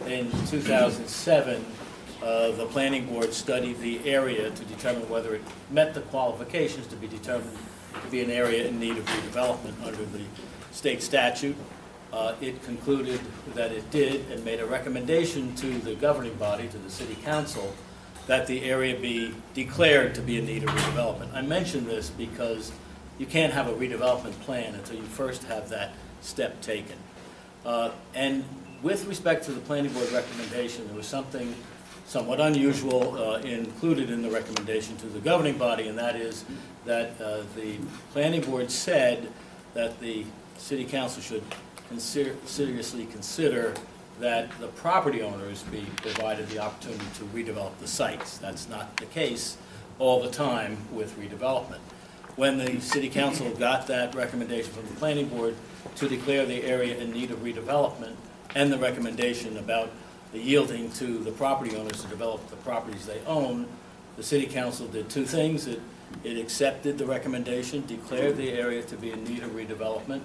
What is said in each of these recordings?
in 2007, the planning board studied the area to determine whether it met the qualifications to be determined to be an area in need of redevelopment under the state statute. It concluded that it did and made a recommendation to the governing body, to the city council, that the area be declared to be in need of redevelopment. I mention this because you can't have a redevelopment plan until you first have that step taken. And with respect to the planning board recommendation, there was something somewhat unusual included in the recommendation to the governing body, and that is that the planning board said that the city council should seriously consider that the property owners be provided the opportunity to redevelop the sites. That's not the case all the time with redevelopment. When the city council got that recommendation from the planning board to declare the area in need of redevelopment and the recommendation about the yielding to the property owners to develop the properties they own, the city council did two things. It accepted the recommendation, declared the area to be in need of redevelopment,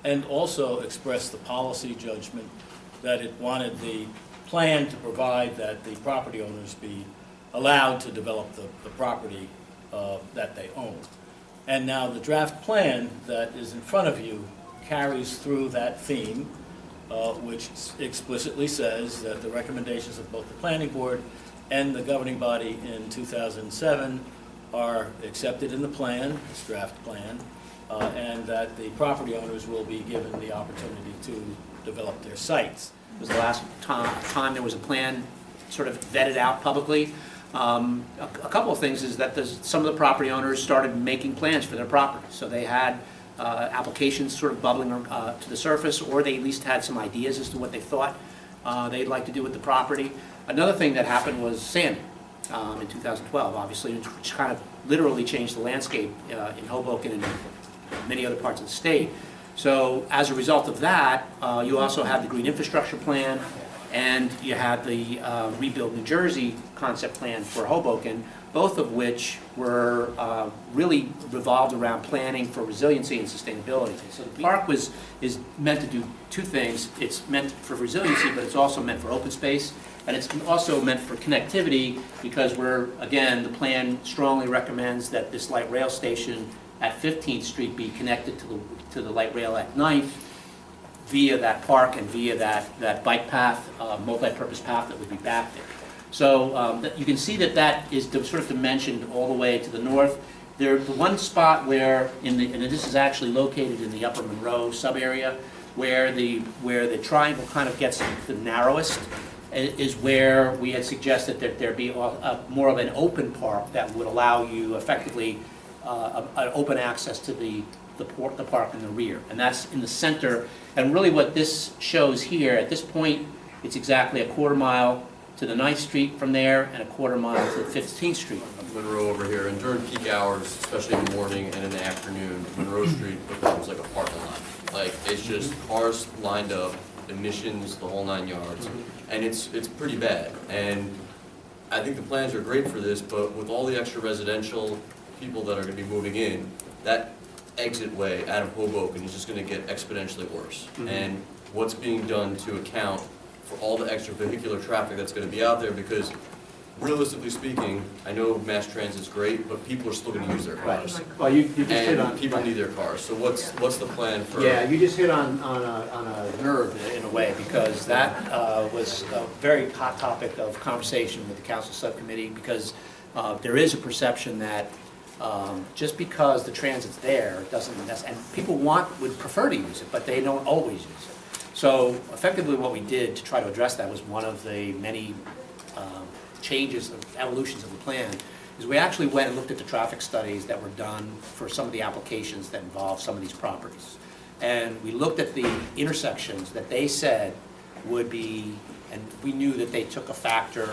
and also expressed the policy judgment that it wanted the plan to provide that the property owners be allowed to develop the property that they own. And now the draft plan that is in front of you carries through that theme, which explicitly says that the recommendations of both the planning board and the governing body in 2007 are accepted in the plan, this draft plan, and that the property owners will be given the opportunity to develop their sites. It was the last time there was a plan sort of vetted out publicly. A couple of things is that some of the property owners started making plans for their property. So they had applications sort of bubbling to the surface, or they at least had some ideas as to what they thought they'd like to do with the property. Another thing that happened was Sandy in 2012, obviously, which kind of literally changed the landscape in Hoboken and many other parts of the state. So as a result of that, you also had the Green Infrastructure Plan, and you had the Rebuild New Jersey concept plan for Hoboken, both of which were really revolved around planning for resiliency and sustainability. So the park is meant to do two things. It's meant for resiliency, but it's also meant for open space, and it's also meant for connectivity, because again, the plan strongly recommends that this light rail station at 15th Street be connected to the light rail at 9th via that park and via that bike path, multi-purpose path that would be back there. So you can see that is sort of dimensioned all the way to the north. There's the one spot where, and this is actually located in the Upper Monroe sub-area, where the triangle kind of gets the narrowest, is where we had suggested that there be more of an open park that would allow you effectively an open access to the park in the rear. And that's in the center. And really what this shows here, at this point, it's exactly a quarter mile to the 9th Street from there and a quarter mile to 15th Street. Monroe over here, and during peak hours, especially in the morning and in the afternoon, Monroe Street becomes like a parking lot. Like, it's just cars lined up, emissions, the whole 9 yards, and it's pretty bad. And I think the plans are great for this, but with all the extra residential people that are going to be moving in, that exit way out of Hoboken is just going to get exponentially worse. And what's being done to account for all the extra vehicular traffic that's going to be out there, because realistically speaking, I know mass transit's great, but people are still going to use their cars. Right. Well, you just hit on people need their cars. So what's the plan for? Yeah, you just hit on a nerve in a way, because that was a very hot topic of conversation with the council subcommittee, because there is a perception that just because the transit's there doesn't necessarily, and people would prefer to use it, but they don't always use it. So effectively what we did to try to address that was one of the many changes, evolutions of the plan, is we actually went and looked at the traffic studies that were done for some of the applications that involve some of these properties. And we looked at the intersections that they said would be, and we knew that they took a factor,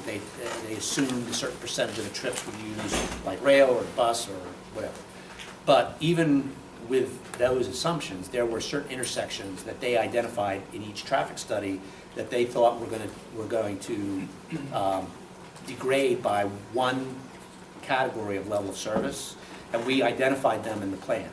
they assumed a certain percentage of the trips would use light rail or bus or whatever. But even with those assumptions, there were certain intersections that they identified in each traffic study that they thought were going to degrade by one category of level of service, and we identified them in the plan.